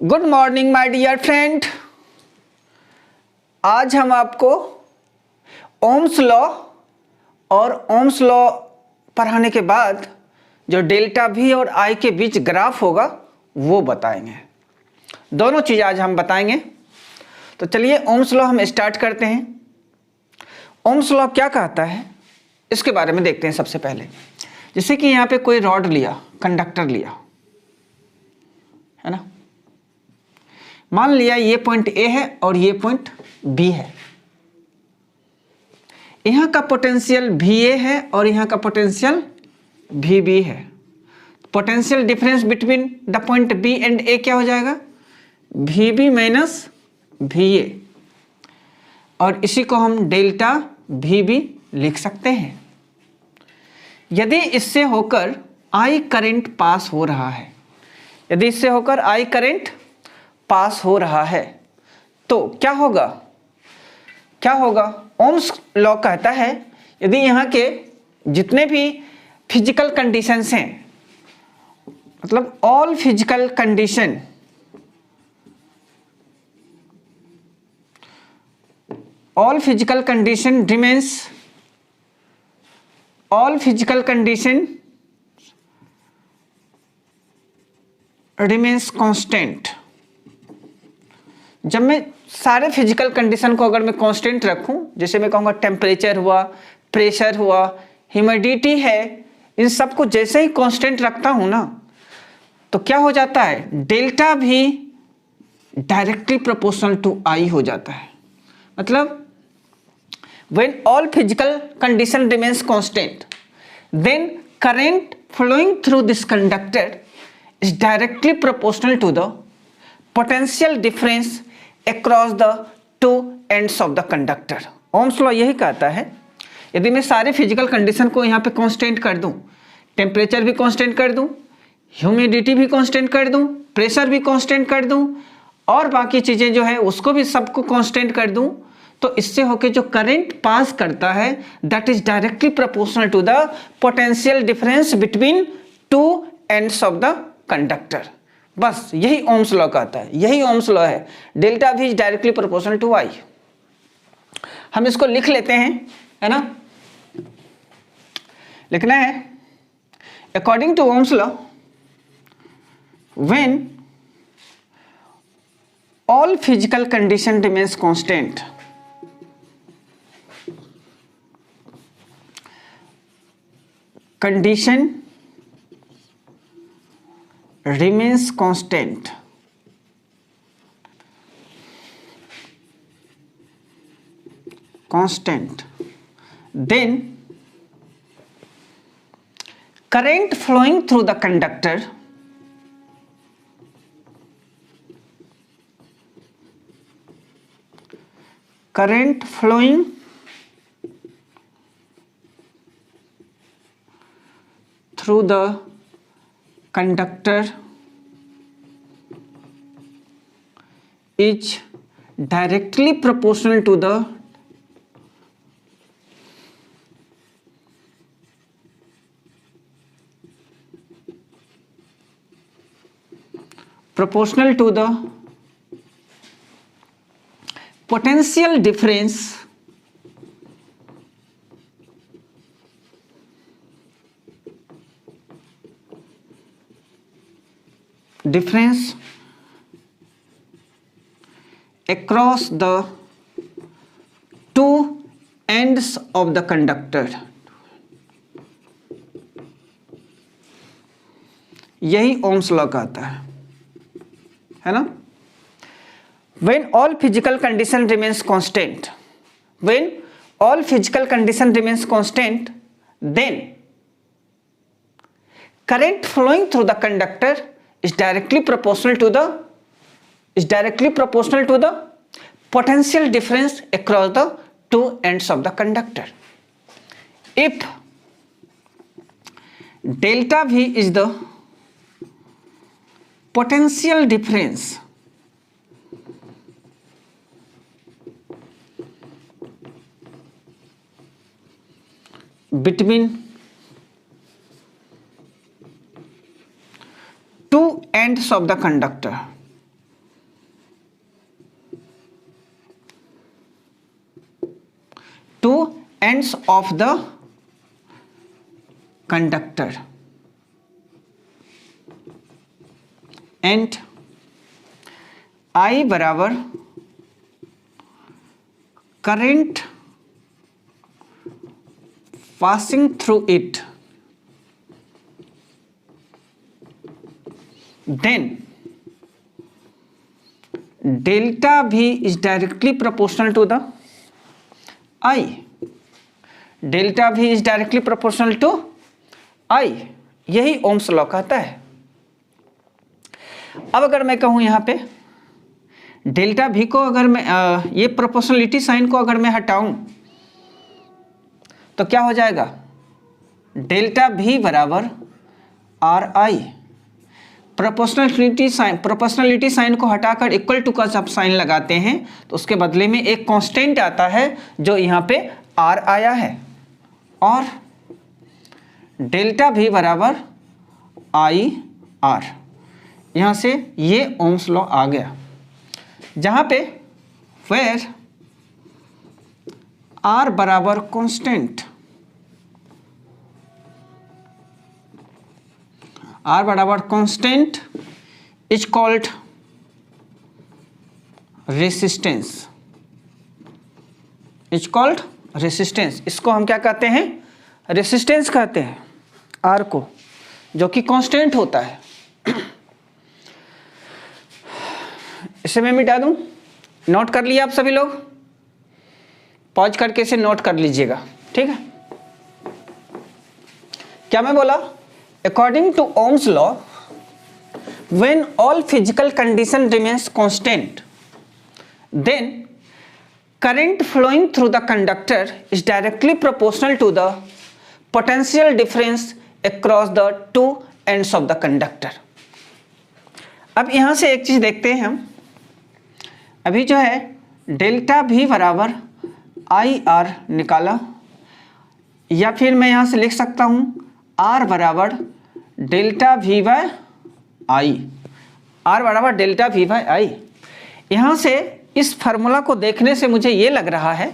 Good morning my dear friend. आज हम आपको ओम्स लॉ और ओम्स लॉ पढ़ाने के बाद जो डेल्टा वी और आई के बीच ग्राफ होगा वो बताएंगे। दोनों चीज़ आज हम बताएंगे। तो चलिए ओम्स लॉ हम स्टार्ट करते हैं। ओम्स लॉ क्या कहता है इसके बारे में देखते हैं। सबसे पहले जैसे कि यहाँ पे कोई रॉड लिया, कंडक्टर लिया, है ना। मान लिया ये पॉइंट ए है और ये पॉइंट बी है। यहाँ का पोटेंशियल वी ए है और यहाँ का पोटेंशियल वी बी है। Potential difference between the point B and A क्या हो जाएगा? V B minus V A, और इसी को हम डेल्टा वी बी लिख सकते हैं। यदि इससे होकर आई करंट पास हो रहा है, यदि इससे होकर आई करंट पास हो रहा है तो क्या होगा? क्या होगा? ओम्स लॉ कहता है यदि यहाँ के जितने भी फिजिकल कंडीशंस हैं, मतलब all physical condition, all physical condition remains, all physical condition remains constant. जब मैं सारे फिजिकल कंडीशन को अगर मैं कांस्टेंट रखूं, जैसे मैं कहूँगा टेम्परेचर हुआ, प्रेशर हुआ, ह्यूमिडिटी है, इन सब को जैसे ही कांस्टेंट रखता हूं ना तो क्या हो जाता है? डेल्टा भी डायरेक्टली प्रोपोर्शनल टू आई हो जाता है। मतलब when all physical condition remains constant, then current flowing through this conductor is directly proportional to the potential difference across the two ends of the conductor। Ohm's law यही कहता है यदि मैं सारे फिजिकल कंडीशन को यहाँ पे कांस्टेंट कर दूं, टेम्परेचर भी कांस्टेंट कर दूं, ह्यूमिडिटी भी कांस्टेंट कर दूं, प्रेशर भी कांस्टेंट कर दूं और बाकी चीज़ें जो है उसको भी सबको कांस्टेंट कर दूं, तो इससे होके जो करंट पास करता है that is directly proportional to the potential difference between two ends of the conductor. बस यही ओम्स लॉ कहता है, यही ओम्स लॉ है। Delta V is directly proportional to I. हम इसको लिख लेते हैं, है ना। लिखना है according to Ohm's law, when all physical condition remains constant, condition remains constant, then current flowing through the conductor through the conductor is directly proportional to the potential difference across the two ends of the conductor। यही Ohm's law कहता है ना। When all physical condition remains constant, when all physical condition remains constant, then current flowing through the conductor is directly proportional to the potential difference across the two ends of the conductor। If delta V is the potential difference between two ends of the conductor, to ends of the conductor and I बराबर current passing through it, then delta V is directly proportional to the I. Delta V is directly proportional to I, यही Ohm's law कहता है। अब अगर मैं कहूं यहां पे डेल्टा V को अगर मैं ये प्रोपोर्शनलिटी साइन को अगर मैं हटाऊं तो क्या हो जाएगा, डेल्टा V बराबर आर आई। प्रोपोर्शनलिटी साइन को हटाकर इक्वल टू का जब साइन लगाते हैं तो उसके बदले में एक कांस्टेंट आता है जो यहाँ पे आर आया है, और डेल्टा भी बराबर आई आर। यहाँ से ये ओम्स लॉ आ गया, जहाँ पे वेयर आर बराबर कांस्टेंट, R बराबर constant is called resistance, is called resistance. इसको हम क्या कहते हैं, रेसिस्टेंस कहते हैं R को, जो कि कांस्टेंट होता है। इसे मैं मिटा दूं, नोट कर लिया आप सभी लोग, पॉज करके इसे नोट कर लीजिएगा, ठीक है। क्या मैं बोला, according to Ohm's law, when all physical condition remains constant, then current flowing through the conductor is directly proportional to the potential difference across the two ends of the conductor. अब यहाँ से एक चीज देखते हैं हम, अभी जो है डेल्टा भी बराबर आई आर निकाला, या फिर मैं यहाँ से लिख सकता हूँ आर बराबर delta V by I, R बराबर डेल्टा वी बाय आई। यहाँ से इस फार्मूला को देखने से मुझे ये लग रहा है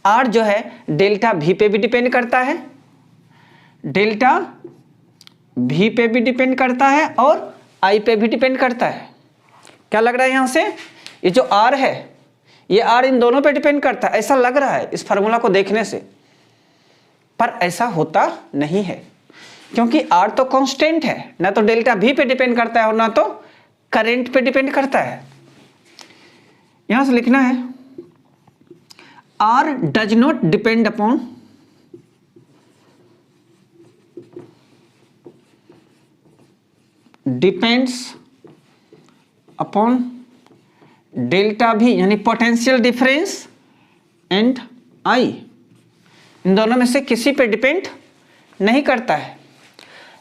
आर जो है डेल्टा वी पे भी डिपेंड करता है, डेल्टा वी पे भी डिपेंड करता है और आई पे भी डिपेंड करता है। क्या लग रहा है यहाँ से, ये जो आर है ये आर इन दोनों पे डिपेंड करता है, ऐसा लग रहा है इस फार्मूला को देखने से, पर ऐसा होता नहीं है, क्योंकि R तो कांस्टेंट है, ना तो डेल्टा V पे डिपेंड करता है और ना तो करंट पे डिपेंड करता है। यहां से लिखना है R does not depend upon depends upon delta V, यानी पोटेंशियल डिफरेंस एंड I, इन दोनों में से किसी पे डिपेंड नहीं करता है।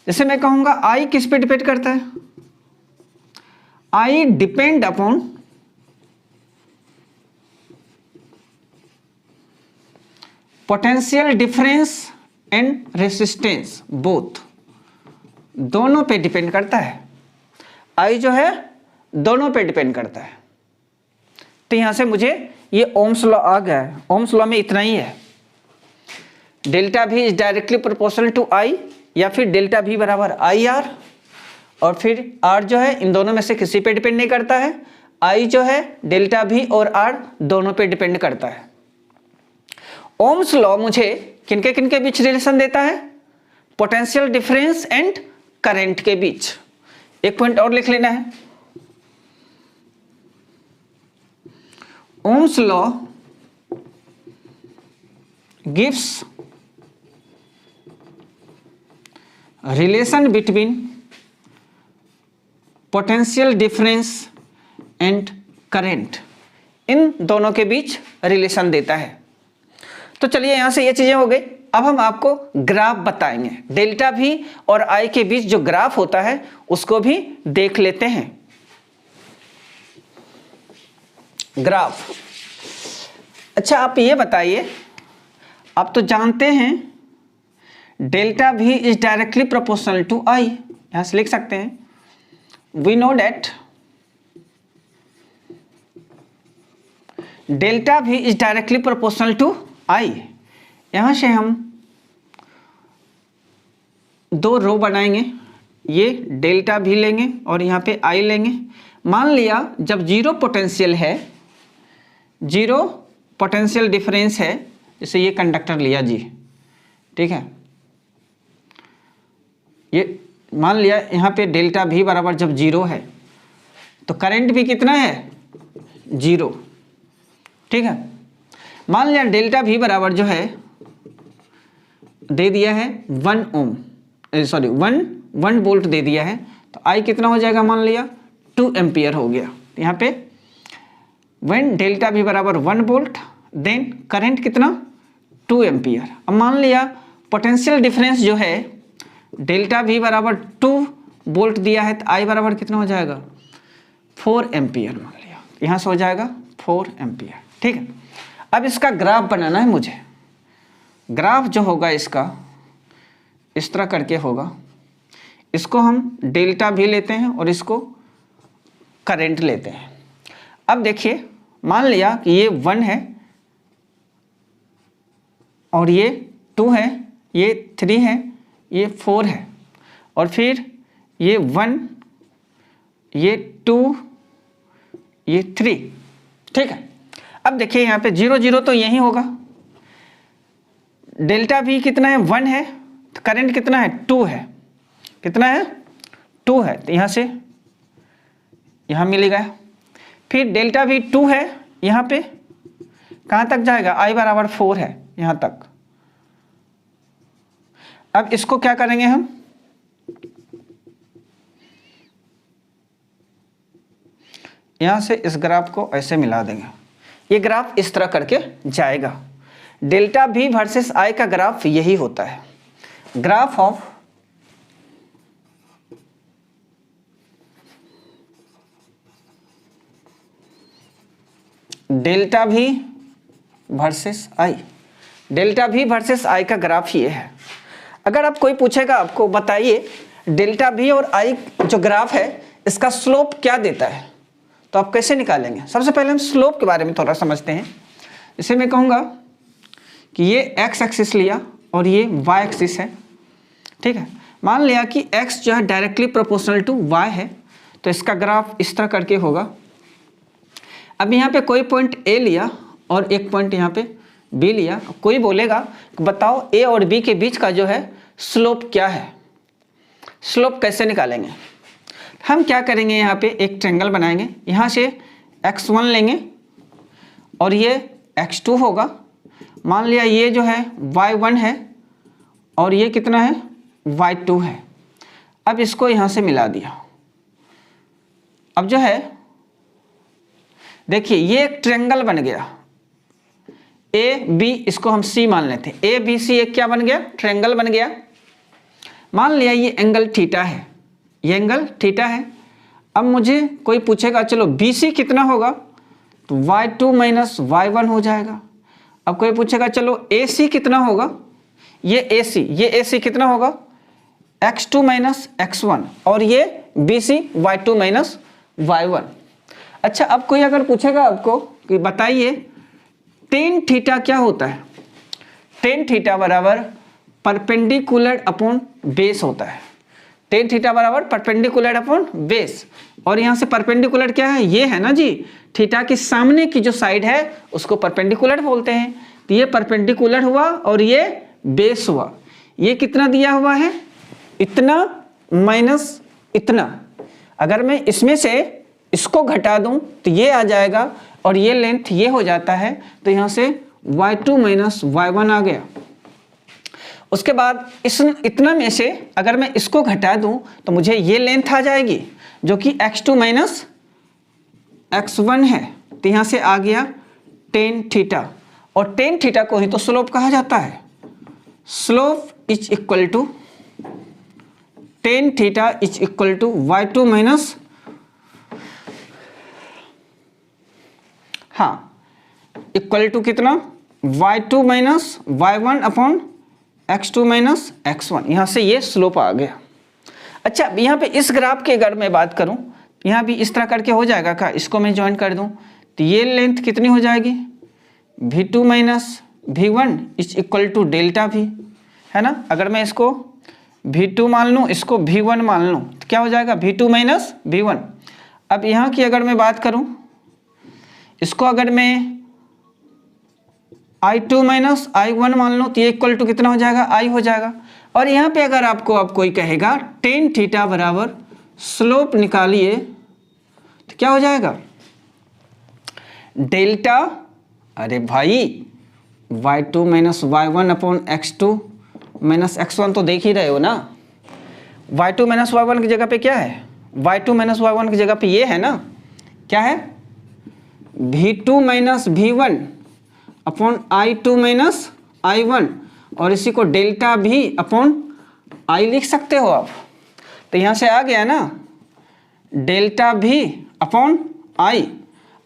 जैसे मैं कहूंगा I किस पे डिपेंड करता है, I depend upon potential difference and resistance, both, दोनों पे डिपेंड करता है। I जो है दोनों पे डिपेंड करता है। तो यहां से मुझे ये ओम्स लॉ आ गया है। ओम्स लॉ में इतना ही है, delta V is directly proportional to I, या फिर डेल्टा V बराबर आई आर, और फिर R जो है इन दोनों में से किसी पे डिपेंड नहीं करता है, I जो है डेल्टा V और R दोनों पे डिपेंड करता है। ओम्स लॉ मुझे किनके किनके बीच रिलेशन देता है, पोटेंशियल डिफरेंस एंड करंट के बीच। एक पॉइंट और लिख लेना है, Ohm's law gives relation between potential difference and current, इन दोनों के बीच रिलेशन देता है। तो चलिए यहां से ये चीजें हो गई। अब हम आपको ग्राफ बताएंगे, डेल्टा V और I के बीच जो ग्राफ होता है उसको भी देख लेते हैं। ग्राफ, अच्छा आप ये बताइए, आप तो जानते हैं delta V is directly proportional to I, यहां से लिख सकते हैं we know that delta V is directly proportional to I, यहाँ से हम 2 रो बनाएंगे, ये डेल्टा भी लेंगे और यहाँ पे आई लेंगे। मान लिया जब जीरो पोटेंशियल है, जीरो पोटेंशियल डिफरेंस है, जैसे ये कंडक्टर लिया जी, ठीक है, ये मान लिया यहाँ पे डेल्टा भी बराबर जब जीरो है तो करंट भी कितना है, जीरो, ठीक है। मान लिया डेल्टा भी बराबर जो है दे दिया है 1 ओम, सॉरी 1 वोल्ट दे दिया है, तो आई कितना हो जाएगा, मान लिया 2 एम्पियर हो गया। यहाँ पे व्हेन डेल्टा भी बराबर 1 वोल्ट देन करंट कितना, 2 एम्पियर। अब मान लिया पोटेंशियल डिफरेंस जो है डेल्टा भी बराबर 2 वोल्ट दिया है, तो आई बराबर कितना हो जाएगा, 4 एम्पियर मान लिया, यहाँ से हो जाएगा 4 एम्पियर, ठीक है। अब इसका ग्राफ बनाना है मुझे। ग्राफ जो होगा इसका इस तरह करके होगा, इसको हम डेल्टा भी लेते हैं और इसको करंट लेते हैं। अब देखिए मान लिया कि ये 1 है और ये 2 है, ये 3 है, ये 4 है और फिर ये 1, ये 2, ये 3, ठीक है। अब देखिए यहाँ पे 0 0 तो यही होगा, डेल्टा भी कितना है, 1 है, तो करंट कितना है, 2 है, कितना है, 2 है, तो यहाँ से यहाँ मिल गया। फिर डेल्टा भी 2 है, यहाँ पे कहाँ तक जाएगा, आई बराबर 4 है यहाँ तक। अब इसको क्या करेंगे हम, यहाँ से इस ग्राफ को ऐसे मिला देंगे, ये ग्राफ इस तरह करके जाएगा। डेल्टा भी वर्सेस आई का ग्राफ यही होता है, ग्राफ ऑफ डेल्टा भी वर्सेस आई। डेल्टा भी वर्सेस आई का ग्राफ ये है। अगर आप कोई पूछेगा आपको बताइए डेल्टा भी और आई जो ग्राफ है इसका स्लोप क्या देता है, तो आप कैसे निकालेंगे। सबसे पहले हम स्लोप के बारे में थोड़ा समझते हैं। जैसे मैं कहूँगा कि ये एक्स एक्सिस लिया और ये वाई एक्सिस है, ठीक है। मान लिया कि एक्स जो है डायरेक्टली प्रोपोर्शनल टू वाई है, तो इसका ग्राफ इस तरह करके होगा। अब यहाँ पे कोई पॉइंट ए लिया और एक पॉइंट यहाँ पे बी लिया, कोई बोलेगा कि बताओ ए और बी के बीच का जो है स्लोप क्या है, स्लोप कैसे निकालेंगे। हम क्या करेंगे, यहाँ पे एक ट्रायंगल बनाएंगे, यहाँ से x1 लेंगे और ये x2 होगा। मान लिया ये जो है y1 है और ये कितना है, y2 है। अब इसको यहाँ से मिला दिया। अब जो है देखिए ये एक ट्रायंगल बन गया, ए बी, इसको हम सी मान लेते हैं। ए बी सी एक क्या बन गया, ट्रायंगल बन गया। मान लिया ये एंगल थीटा है, ये एंगल थीटा है। अब मुझे कोई पूछेगा चलो बी सी कितना होगा, तो y2 माइनस y1 हो जाएगा। अब कोई पूछेगा चलो ए सी कितना होगा, ये ए सी कितना होगा, x2 माइनस x1, और ये B C y2 minus y1। अच्छा, अब कोई अगर पूछेगा आपको कि बताइए टेन थीटा क्या होता है, टेन थीटा बराबर परपेंडिकुलर अपॉन बेस होता है। टेन थीटा बराबर परपेंडिकुलर अपॉन बेस, और यहाँ से परपेंडिकुलर क्या है, ये है ना जी, थीटा के सामने की जो साइड है उसको परपेंडिकुलर बोलते हैं। तो ये परपेंडिकुलर हुआ और ये बेस हुआ। ये कितना दिया हुआ है, इतना माइनस इतना। अगर मैं इसमें से इसको घटा दूं तो ये आ जाएगा और ये लेंथ ये हो जाता है, तो यहाँ से y2 माइनस y1 आ गया। उसके बाद इस इतना में से अगर मैं इसको घटा दूं तो मुझे ये लेंथ आ जाएगी जो कि x2 माइनस x1 है, तो यहाँ से आ गया टेन थीटा, और टेन थीटा को ही तो स्लोप कहा जाता है। Slope is equal to tan theta is equal to y2 minus, हाँ, इक्वल टू कितना, y2 minus y1 upon x2 minus x1। यहाँ से ये स्लोप आ गया। अच्छा, यहाँ पे इस ग्राफ की अगर मैं बात करूँ, यहाँ भी इस तरह करके हो जाएगा क्या, इसको मैं ज्वाइन कर दूँ तो ये लेंथ कितनी हो जाएगी, v2 minus V1 is equal to delta V, है ना। अगर मैं इसको V2 मान लूँ, इसको V1 मान लूँ, तो क्या हो जाएगा V2 माइनस V1। अब यहाँ की अगर मैं बात करूँ, इसको अगर मैं I2 माइनस I1 मान लो, तो ये इक्वल टू कितना हो जाएगा, I हो जाएगा। और यहाँ पे अगर आपको अब कोई कहेगा टेन थीटा बराबर स्लोप निकालिए, तो क्या हो जाएगा डेल्टा, अरे भाई y2 minus y1 upon x2 minus x1 तो देख ही रहे हो ना। y2 माइनस y1 की जगह पे क्या है, y2 माइनस y1 की जगह पे ये है ना, क्या है v2 minus v1 upon I2 minus I1, और इसी को डेल्टा भी अपॉन I लिख सकते हो आप। तो यहाँ से आ गया ना डेल्टा भी अपॉन I,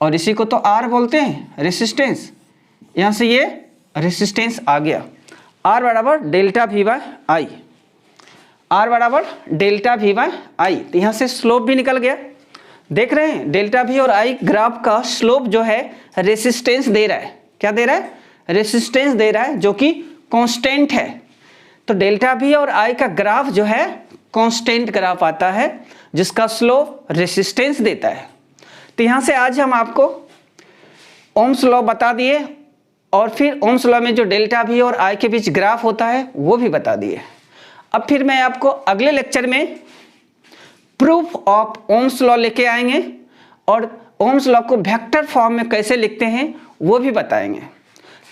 और इसी को तो R बोलते हैं रेसिस्टेंस। यहाँ से ये रेसिस्टेंस आ गया, R बराबर डेल्टा भी बाय आई, R बराबर डेल्टा भी बाय आई। तो यहाँ से स्लोप भी निकल गया। देख रहे हैं डेल्टा भी और I ग्राफ का स्लोप जो है रेसिस्टेंस दे रहा है, क्या दे रहा है, रेसिस्टेंस दे रहा है, जो कि कांस्टेंट है। तो डेल्टा भी और I का ग्राफ जो है कांस्टेंट ग्राफ आता है, जिसका स्लोप रेसिस्टेंस देता है। तो यहाँ से आज हम आपको ओम्स लॉ बता दिए, और फिर ओम्स लॉ में जो डेल्टा भी और I के बीच ग्राफ होता है वो भी बता दिए। अब फिर मैं आपको अगले लेक्चर में प्रूफ ऑफ ओम्स लॉ लेके आएंगे, और ओम्स लॉ को वेक्टर फॉर्म में कैसे लिखते हैं वो भी बताएंगे।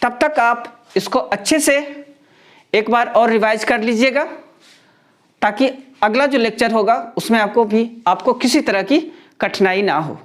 तब तक आप इसको अच्छे से एक बार और रिवाइज कर लीजिएगा, ताकि अगला जो लेक्चर होगा उसमें आपको किसी तरह की कठिनाई ना हो।